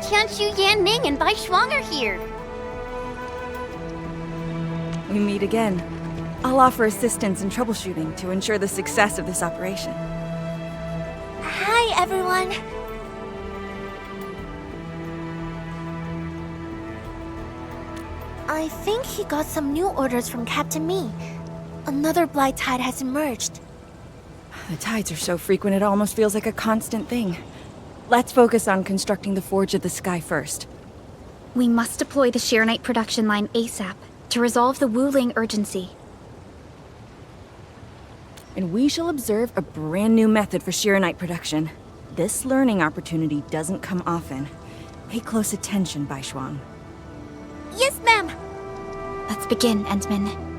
Tianshu, Yan Ning, and Bai Shuang are here. We meet again. I'll offer assistance in troubleshooting to ensure the success of this operation. Hi, everyone. I think he got some new orders from Captain Mi. Another blight tide has emerged. The tides are so frequent it almost feels like a constant thing. Let's focus on constructing the Forge of the Sky first. We must deploy the Xiranite production line ASAP to resolve the Wuling urgency. And we shall observe a brand new method for Xiranite production. This learning opportunity doesn't come often. Pay close attention, Bai Shuang. Yes, ma'am. Let's begin, Endman.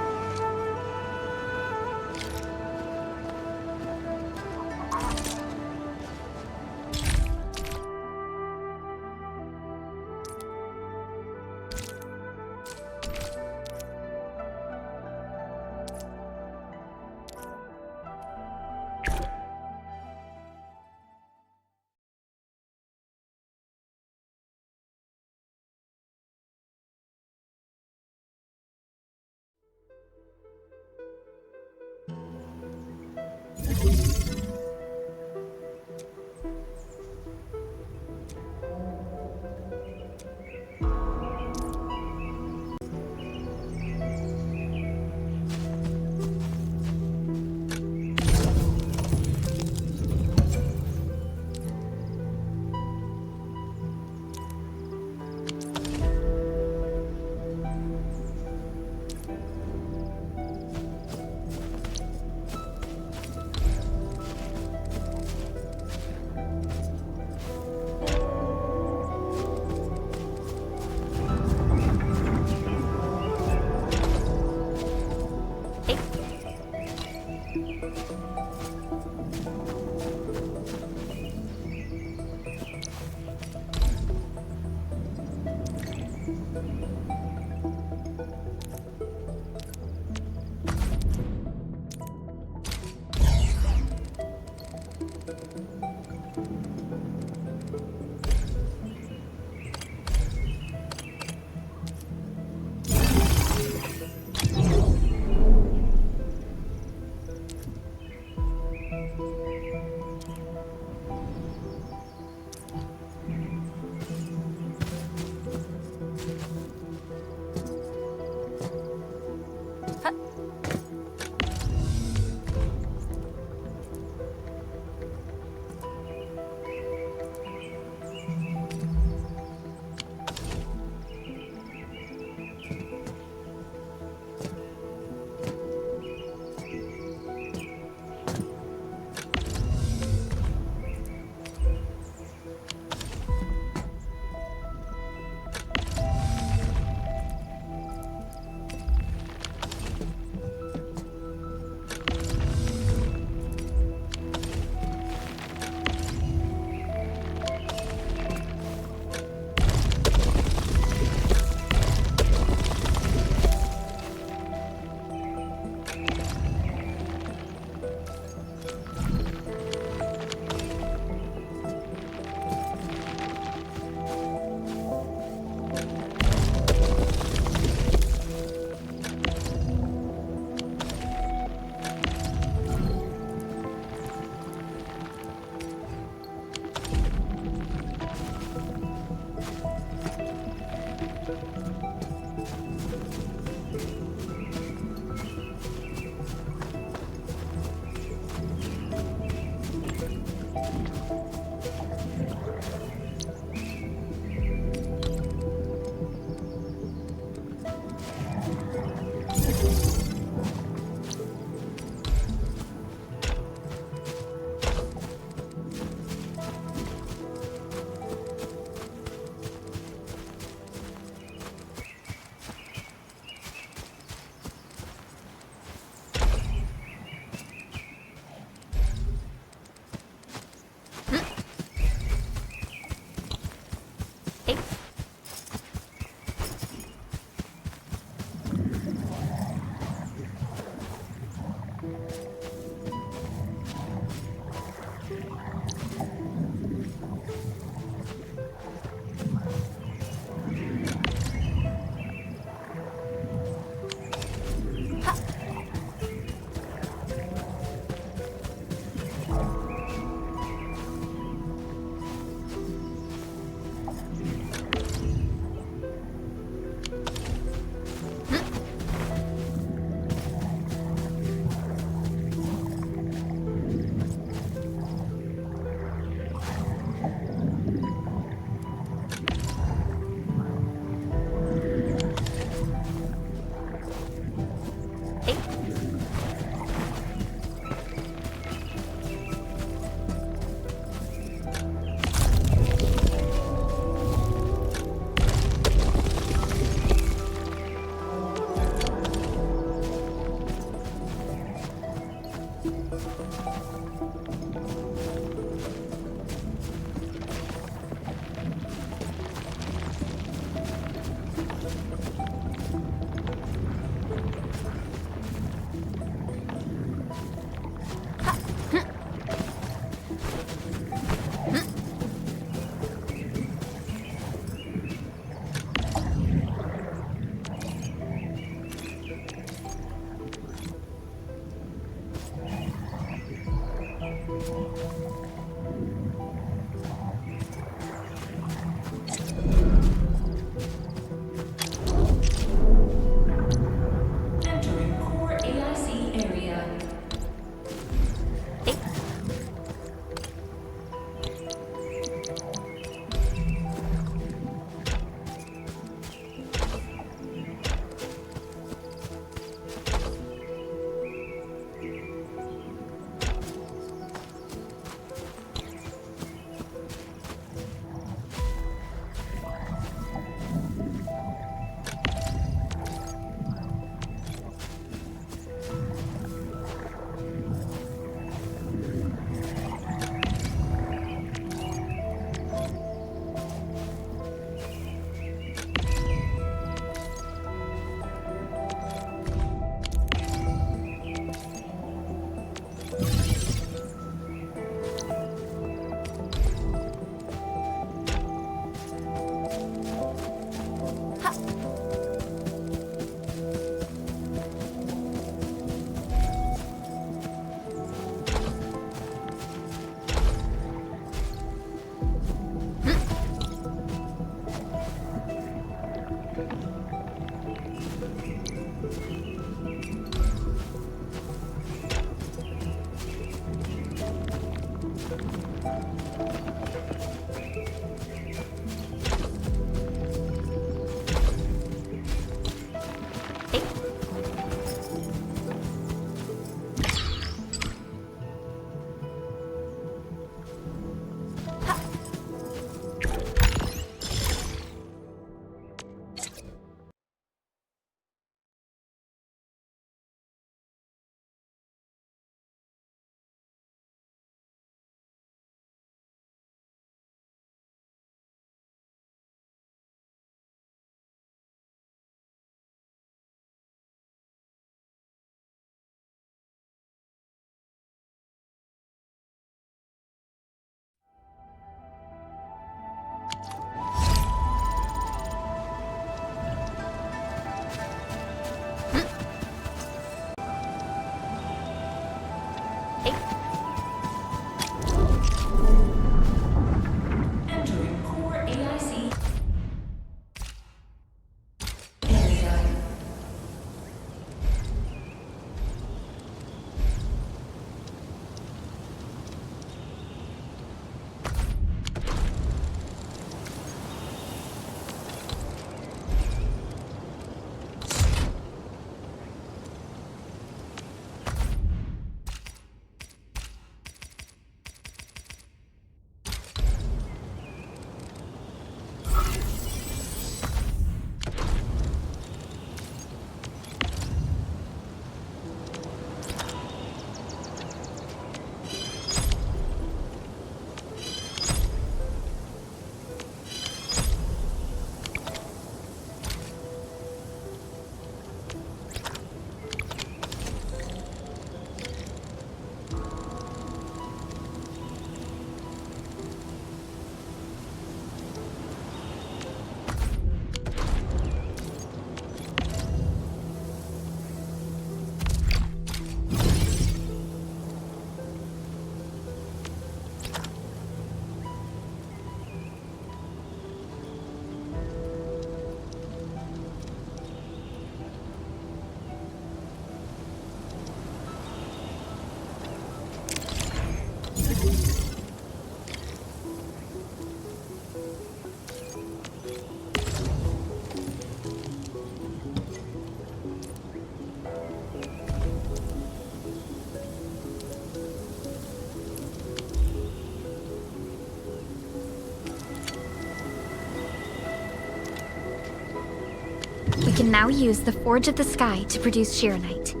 We can now use the Forge of the Sky to produce Xiranite.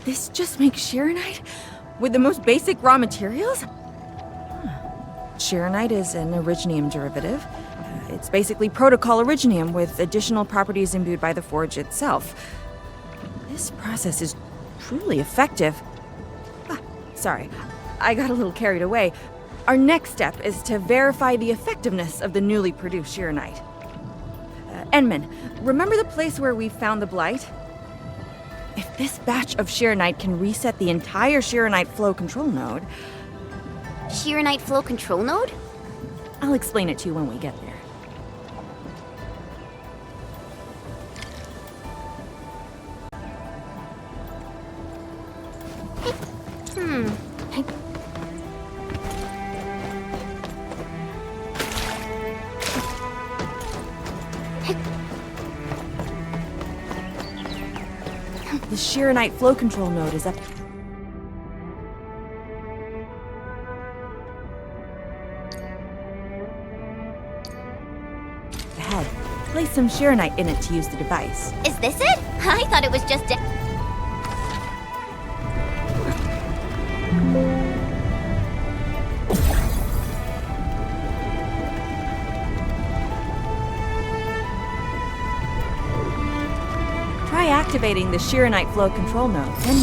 This just makes Xiranite? With the most basic raw materials? Xiranite is an originium derivative. It's basically protocol originium with additional properties imbued by the forge itself. This process is truly effective. Sorry, I got a little carried away. Our next step is to verify the effectiveness of the newly produced Xiranite. Enman, remember the place where we found the blight? If this batch of Xiranite can reset the entire Xiranite flow control node... Xiranite flow control node? I'll explain it to you when we get there. The Xiranite flow control node is up. Ahead. Place some Xiranite in it to use the device. Is this it? I thought it was just Try activating the Xiranite flow control node. Then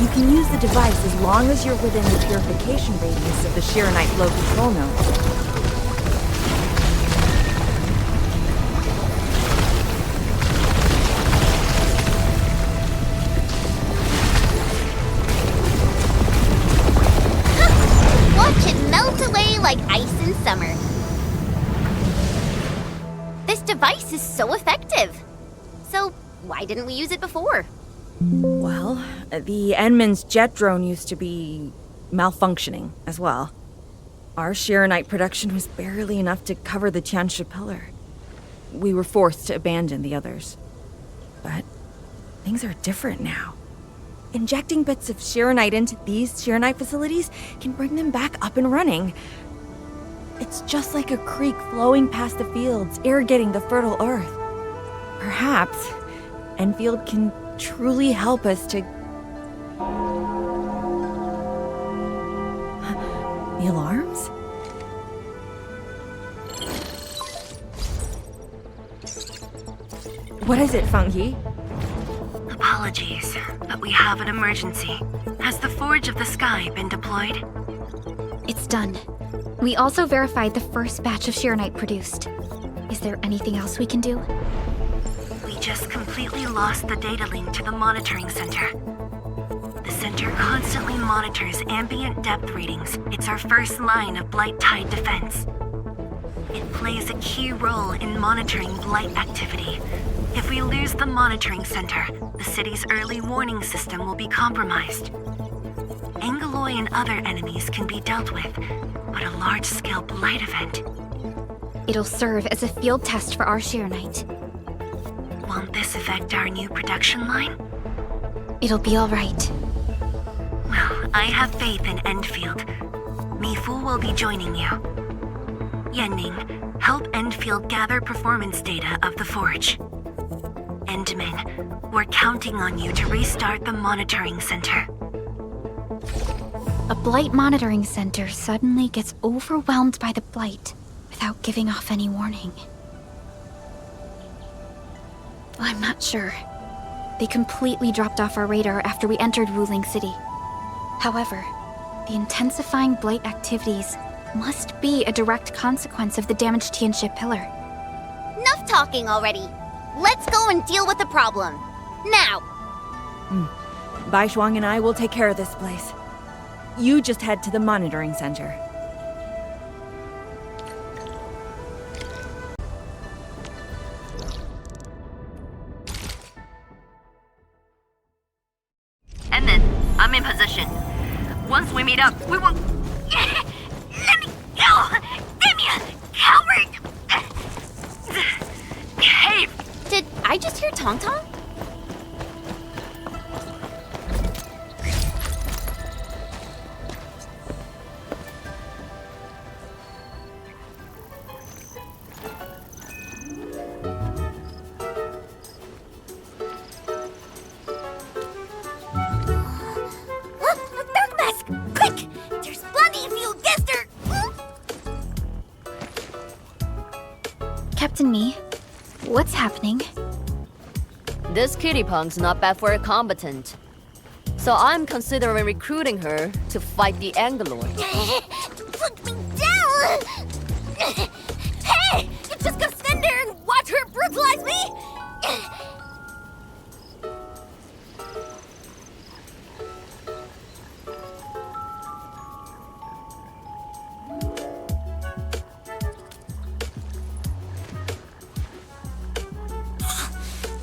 you can use the device as long as you're within the purification radius of the Xiranite flow control node. like ice in summer. This device is so effective. So why didn't we use it before? Well, the Enman's jet drone used to be malfunctioning as well. Our Xiranite production was barely enough to cover the Tiansha pillar. We were forced to abandon the others. But things are different now. Injecting bits of Xiranite into these Xiranite facilities can bring them back up and running. It's just like a creek flowing past the fields, irrigating the fertile earth. Perhaps Endfield can truly help us to... The alarms? What is it, Fungi? Apologies, but we have an emergency. Has the Forge of the Sky been deployed? It's done. We also verified the first batch of Xiranite produced. Is there anything else we can do? We just completely lost the data link to the monitoring center. The center constantly monitors ambient depth readings. It's our first line of blight tide defense. It plays a key role in monitoring blight activity. If we lose the monitoring center, the city's early warning system will be compromised. Angoloi and other enemies can be dealt with, but a large-scale blight event... It'll serve as a field test for our Xiranite. Won't this affect our new production line? It'll be all right. Well, I have faith in Endfield. Mi Fu will be joining you. Yan Ning, help Endfield gather performance data of the Forge. Endman, We're counting on you to restart the monitoring center. A Blight monitoring center suddenly gets overwhelmed by the Blight without giving off any warning. I'm not sure. They completely dropped off our radar after we entered Wuling City. However, the intensifying Blight activities must be a direct consequence of the damaged Tianxia pillar. Enough talking already. Let's go and deal with the problem. Now! Bai Shuang and I will take care of this place. You just head to the monitoring center. And then, I'm in position. Once we meet up, we will... Let me go! Damn you, coward! Cave! Did I just hear Tong Tong? Dark Mask! Quick! There's bloody if you guessed her! Captain Me, what's happening? This kitty punk's not bad for a combatant. So I'm considering recruiting her to fight the Angeloid. Put me down! Hey! You just gonna stand there and watch her brutalize me?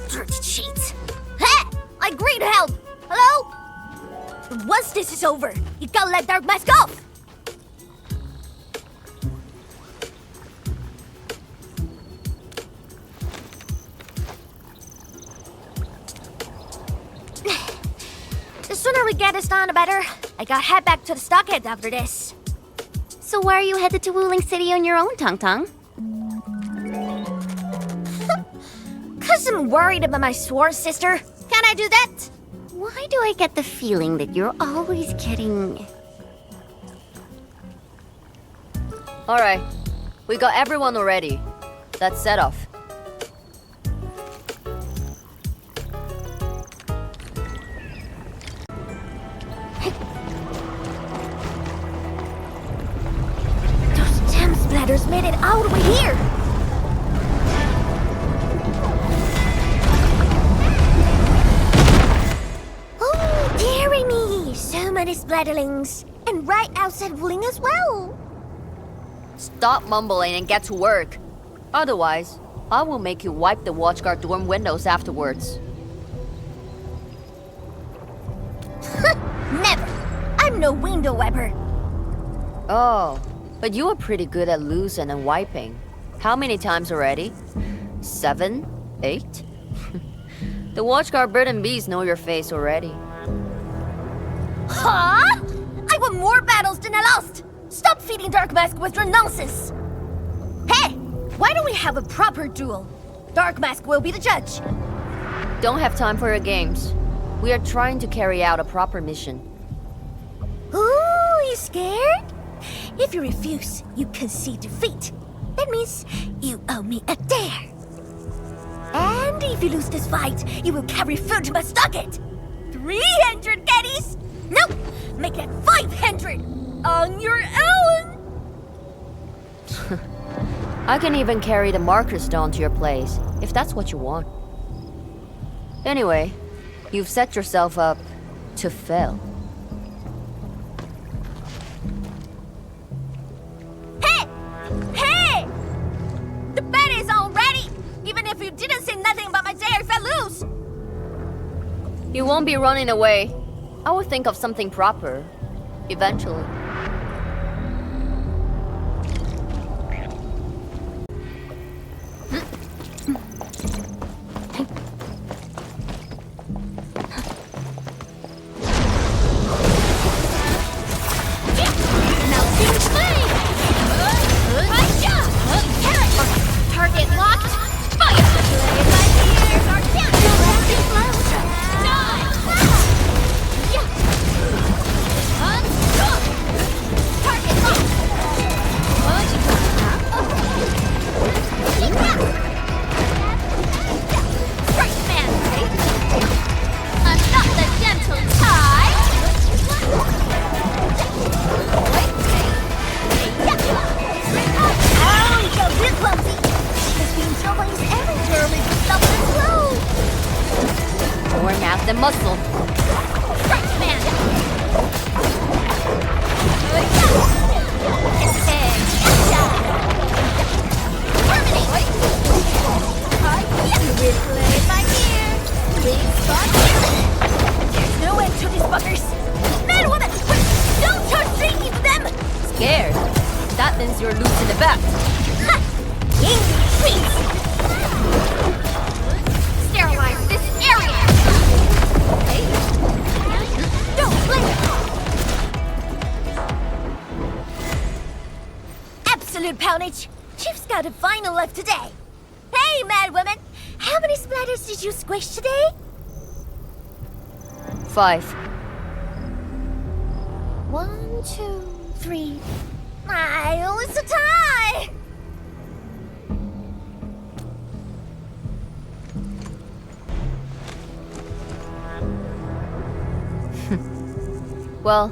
Dirty cheats. Hey! I agree to help! Hello? Once this is over, you gotta let Dark Mask off! The sooner we get this done, the better. I gotta head back to the stockade after this. So why are you headed to Wuling City on your own, Tong Tong? 'Cause I'm worried about my sworn sister. Can I do that? Why do I get the feeling that you're always getting... Alright, we got everyone already. Let's set off. Those gem splatters made it all the way here. Oh, dearie me. So many splatterlings. And right outside Wuling as well. Stop mumbling and get to work. Otherwise, I will make you wipe the watchguard dorm windows afterwards. Never. I'm no window wiper. Oh, but you are pretty good at losing and wiping. How many times already? 7? 8? The watchguard bird and bees know your face already. Huh? I won more battles than I lost. Stop feeding Dark Mask with your nonsense. Hey, why don't we have a proper duel? Dark Mask will be the judge. Don't have time for your games. We are trying to carry out a proper mission. Ooh, you scared? If you refuse, you concede defeat. That means you owe me a dare. And if you lose this fight, you will carry food to my stockade. 300 caddies? Nope, make that 500 on your own. I can even carry the marker stone to your place, if that's what you want. Anyway, you've set yourself up to fail. Hey! Hey! The bet is all ready, even if you didn't say nothing about my dare if I lose. You won't be running away. I will think of something proper, eventually. Target locked. Fire! Here's our chance. mass than muscle. Stretch, man! There's no end to these fuckers! Man, woman! Wait, don't turn straight into them! Scared? That means you're losing the bet. Ha! Please! Sterilize this area! Hey! Don't blink! Absolute poundage! Chief's got a final left today! Hey, mad woman! How many splatters did you squish today? 5. 1, 2, 3. Oh, it's a tie! Well,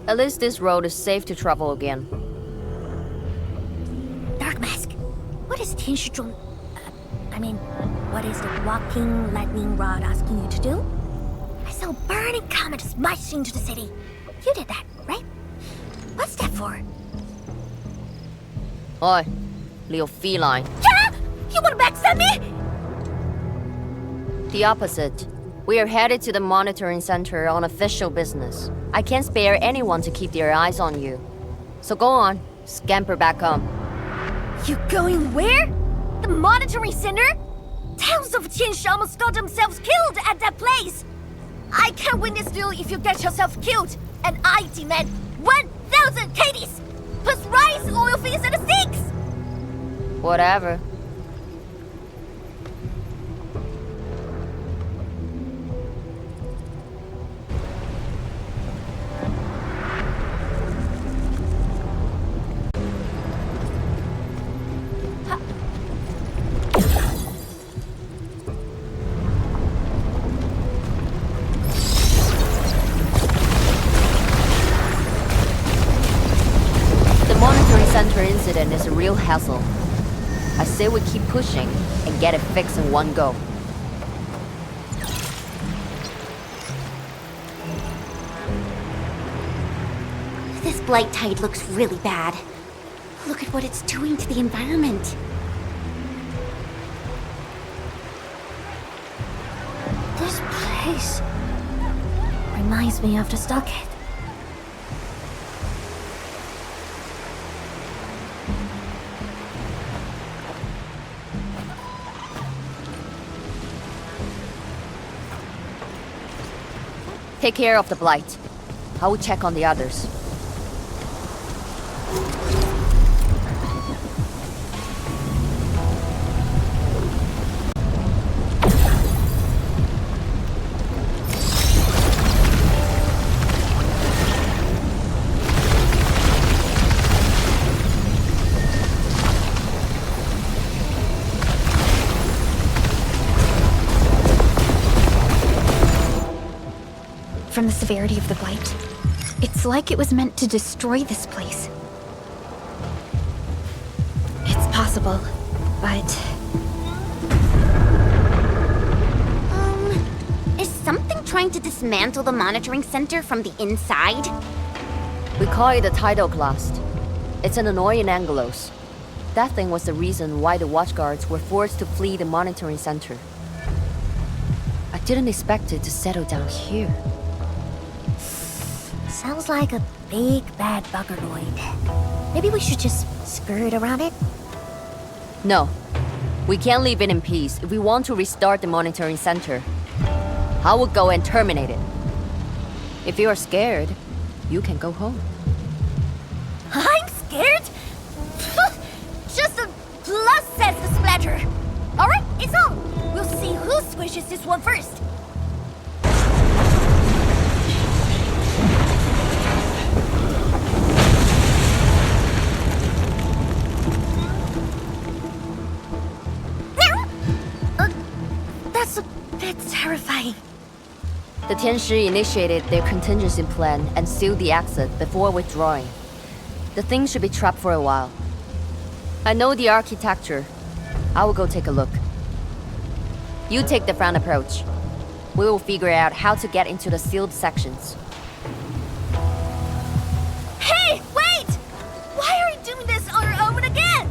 at least this road is safe to travel again. Dark Mask, what is Tianshizhong? What is the walking lightning rod asking you to do? I saw a burning comet smash into the city. You did that, right? What's that for? Oi, little feline. Yeah! You want to backstab me? The opposite. We are headed to the monitoring center on official business. I can't spare anyone to keep their eyes on you. So go on, scamper back home. You going where? The monitoring center? Thousands of Tianshi almost got themselves killed at that place. I can't win this duel if you get yourself killed. And I demand 1,000 Katie's! Plus rice, oil fees, and the sticks! Whatever. Incident is a real hassle. I say we keep pushing and get it fixed in one go. This blight tide looks really bad. Look at what it's doing to the environment. This place reminds me of the stockade. Take care of the blight. I will check on the others. From the severity of the blight, it's like it was meant to destroy this place. It's possible, but... Is something trying to dismantle the monitoring center from the inside? We call it a tidal blast. It's an annoying Angelos. That thing was the reason why the watchguards were forced to flee the monitoring center. I didn't expect it to settle down here. Sounds like a big bad buggeroid. Maybe we should just skirt around it? No. We can't leave it in peace if we want to restart the monitoring center. I will go and terminate it. If you are scared, you can go home. I'm scared? Just a plus says the splatter. Alright, it's on. We'll see who squishes this one first. That's a bit terrifying. The Tianshi initiated their contingency plan and sealed the exit before withdrawing. The thing should be trapped for a while. I know the architecture. I will go take a look. You take the front approach. We will figure out how to get into the sealed sections. Hey, wait! Why are you doing this on your own again?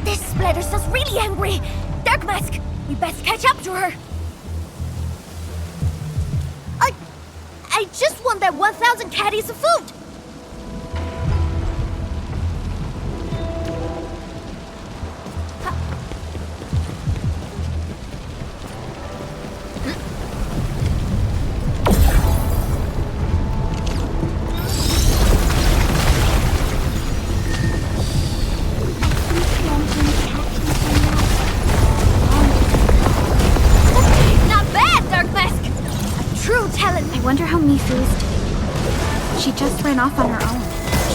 This splatter sounds really angry. Dark Mask, we best catch up to her. I just want that 1,000 caddies of food. I wonder how Mi Fu is doing. She just ran off on her own.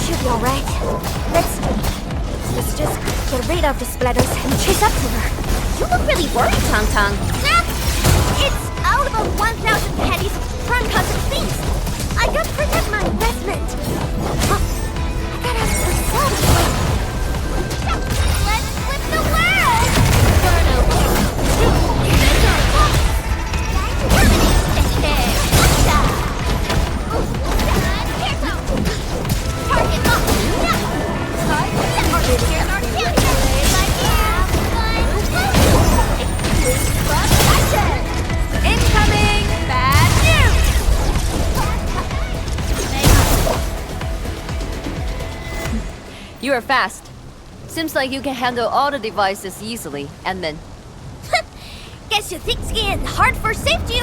Should be alright. Let's just get rid of the splatters and chase up to her. You look really worried, Tang Tang. Nah, it's all about 1,000 caddies of crime-causing things. I gotta protect my investment. I gotta ask for some. Let's flip the world! Burn over. Incoming! Bad news! You are fast. Seems like you can handle all the devices easily, Admin. Guess you think skiing hard for safety.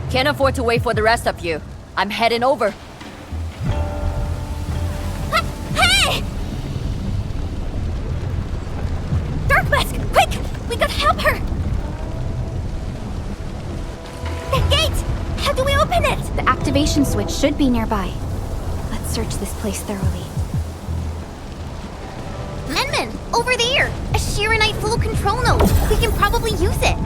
Can't afford to wait for the rest of you. I'm heading over. Hey! Dark Mask, quick! We gotta help her! The gate! How do we open it? The activation switch should be nearby. Let's search this place thoroughly. Menman, over there! A Xiranite flow control node. We can probably use it.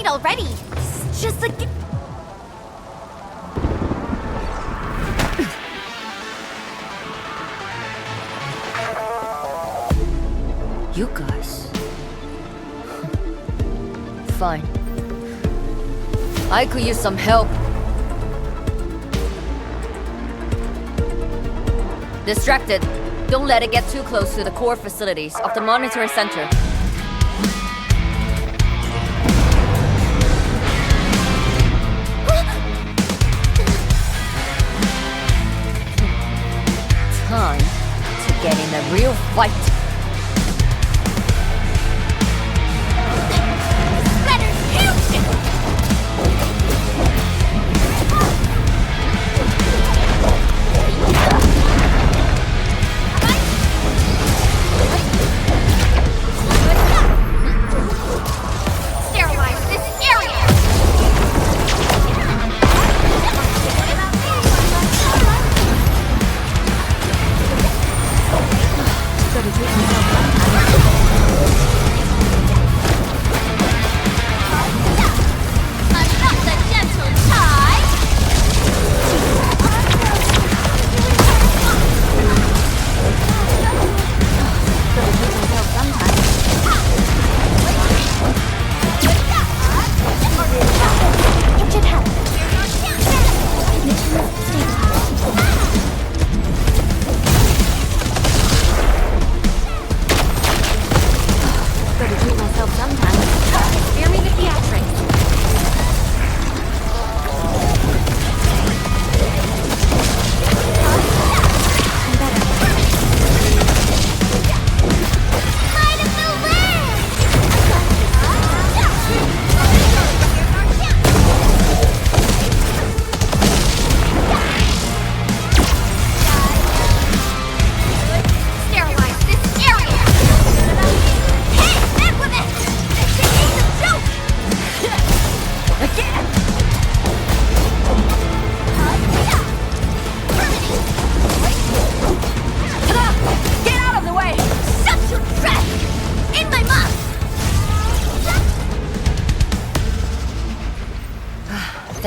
Already. It's just like... You guys. Fine. I could use some help. Distracted. Don't let it get too close to the core facilities of the monitoring center. Time to get in a real fight. Sterilize this area! Gotta take my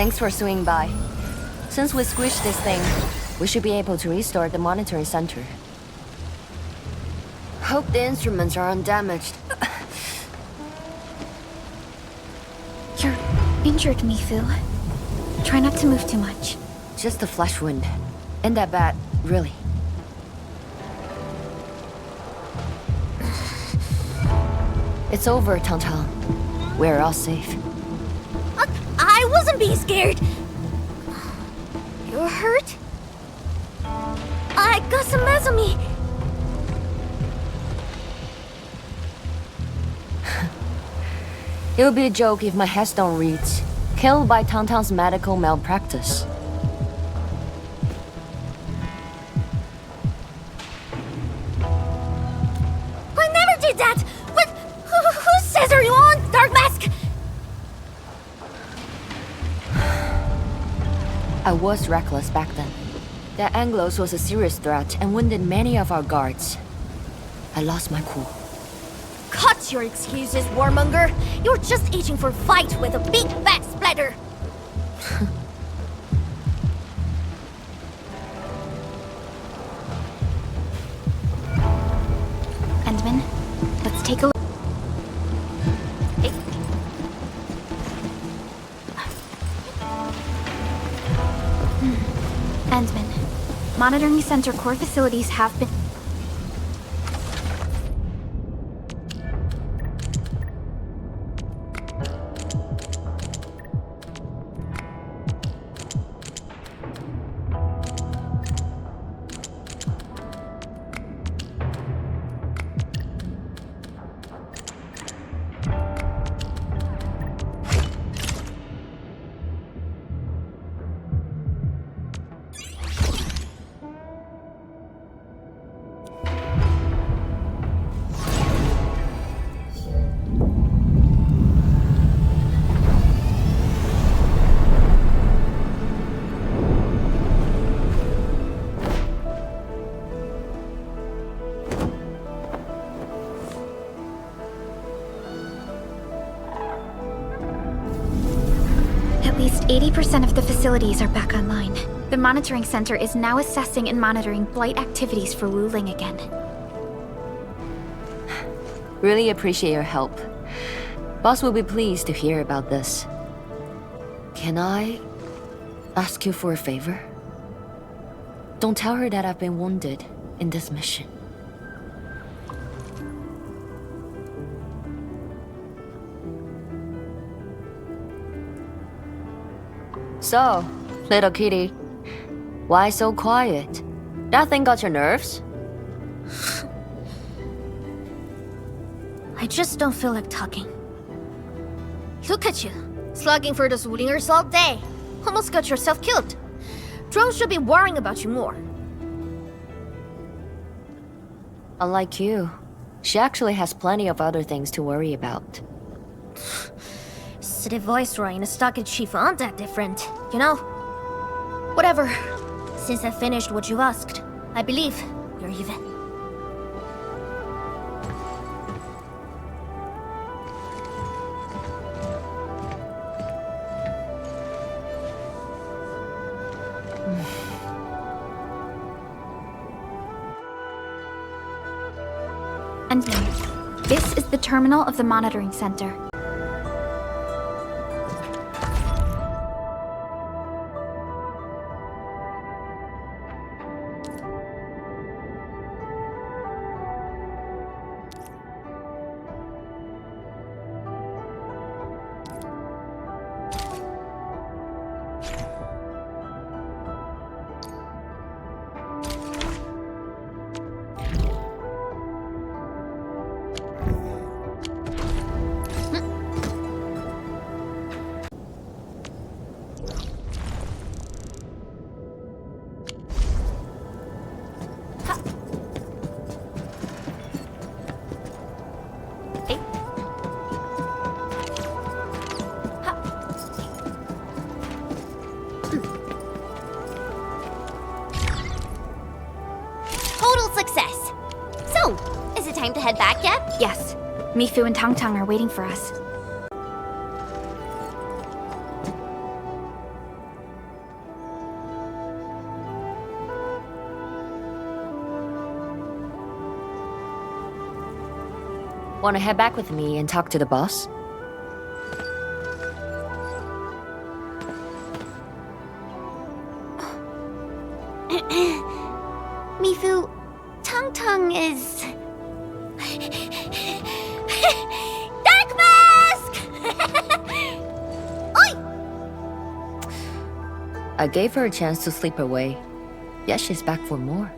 Thanks for swinging by. Since we squished this thing, we should be able to restore the monitoring center. Hope the instruments are undamaged. You're injured, Mifu. Try not to move too much. Just a flesh wound. Ain't that bad, really. It's over, Tang. We're all safe. I wasn't being scared. You're hurt? I got some meds on me. It would be a joke if my headstone reads, "Killed by Tang's medical malpractice." I never did that! But who says are you on, Dark Mask? I was reckless back then. That Anglos was a serious threat and wounded many of our guards. I lost my cool. Cut your excuses, warmonger. You're just itching for a fight with a big fat splatter. Endman, let's take a look. Endman, monitoring center core facilities have been... At least 80% of the facilities are back online. The monitoring center is now assessing and monitoring blight activities for Wuling again. Really appreciate your help. Boss will be pleased to hear about this. Can I ask you for a favor? Don't tell her that I've been wounded in this mission. So, little kitty, why so quiet? That thing got your nerves? I just don't feel like talking. Look at you, slugging for those Wulingers all day. Almost got yourself killed. Drones should be worrying about you more. Unlike you, she actually has plenty of other things to worry about. City Viceroy and a stockade chief aren't that different, you know? Whatever. Since I finished what you asked, I believe you're even. And now, this is the terminal of the monitoring center. Success. So, is it time to head back yet? Yes, Mifu and Tang are waiting for us. Wanna head back with me and talk to the boss? Mifu, Tung is... Dark Mask! Oi! I gave her a chance to sleep away. Yet she's back for more.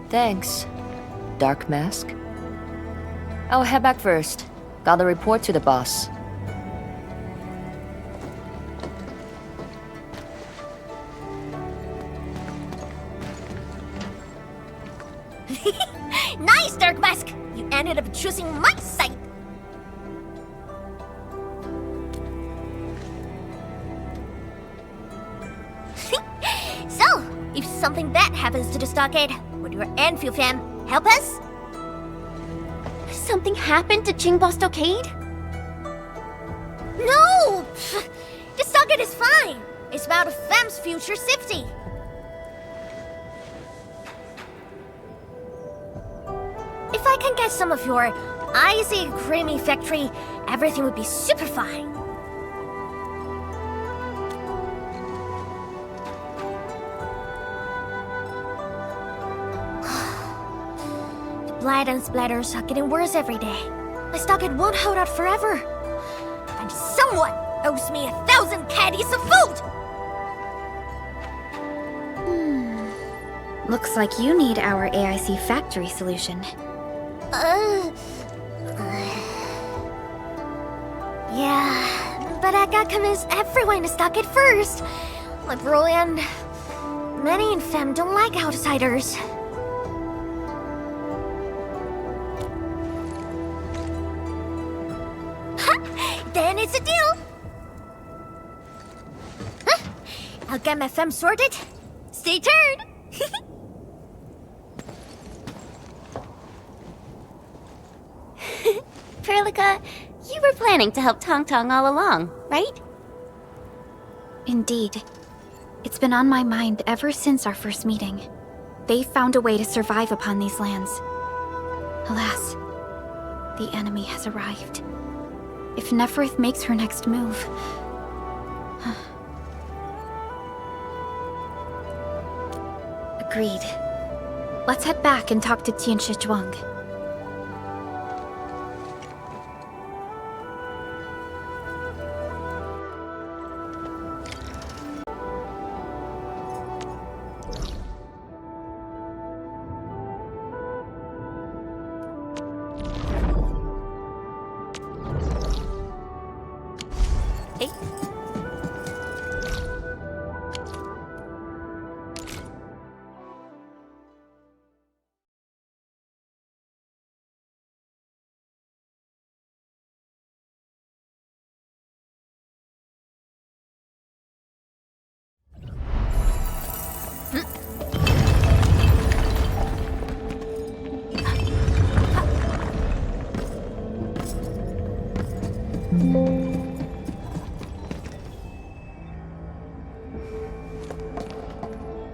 Thanks, Dark Mask. I'll head back first. Gotta report to the boss. Nice, Dark Mask! You ended up choosing my side. So, if something bad happens to the stockade, would your Endfield fam help us? Something happened to Qingbo Stockade? No! The stockade is fine. It's about a fam's future safety. If I can get some of your icy creamy factory, everything would be super fine. The blight and splatters are getting worse every day. My stockade won't hold out forever. And someone owes me 1,000 caddies of food! Looks like you need our AIC factory solution. Yeah, but I gotta convince everyone to stockade first. Like Broly and many in fam don't like outsiders. Then it's a deal. I'll get my fam sorted. Stay tuned. Perlica, you were planning to help Tong all along, right? Indeed. It's been on my mind ever since our first meeting. They found a way to survive upon these lands. Alas, the enemy has arrived. If Neferth makes her next move... Agreed. Let's head back and talk to Tianshi Zhuang.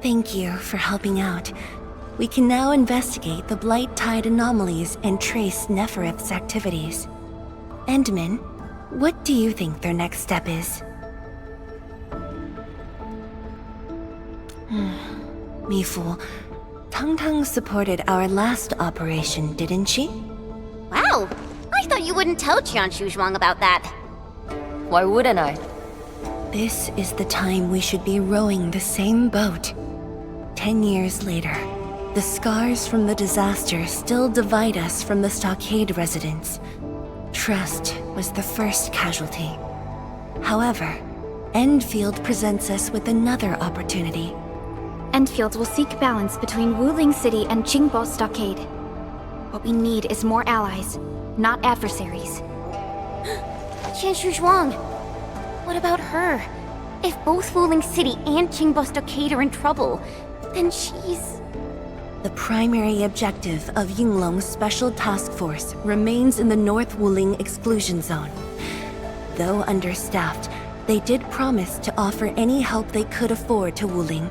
Thank you for helping out. We can now investigate the Blight Tide anomalies and trace Nefereth's activities. Endman, what do you think their next step is? Mifu, Tung supported our last operation, didn't she? Wow, I thought you wouldn't tell Tianshi Zhuang about that. Why wouldn't I? This is the time we should be rowing the same boat. 10 years later, the scars from the disaster still divide us from the stockade residents. Trust was the first casualty. However, Endfield presents us with another opportunity. Endfield will seek balance between Wuling City and Qingbo Stockade. What we need is more allies, not adversaries. Tianshi Zhuang, what about her? If both Wuling City and Qingbo Stockade are in trouble, then she's... The primary objective of Yinglong's Special Task Force remains in the North Wuling Exclusion Zone. Though understaffed, They did promise to offer any help they could afford to Wuling.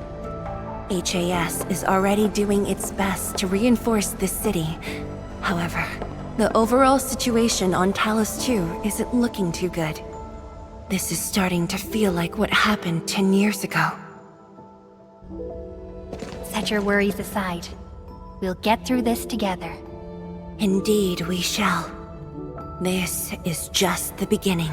HAS is already doing its best to reinforce this city. However, the overall situation on Talos 2 isn't looking too good. This is starting to feel like what happened 10 years ago. Set your worries aside. We'll get through this together. Indeed, we shall. This is just the beginning.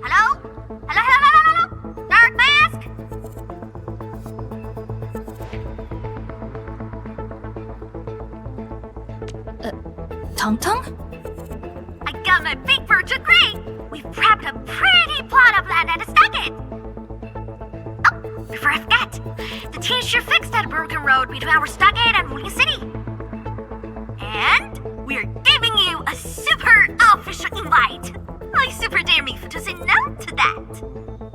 Hello? Hello? Dark Mask? Tong? I got my big bird degree! We've prepped a pretty plot of land at a Stucket! Oh, before I forget, the team sure fixed that broken road between our Stucket and Wuling City. And we're giving you a super official invite. I super dare me for to say no to that.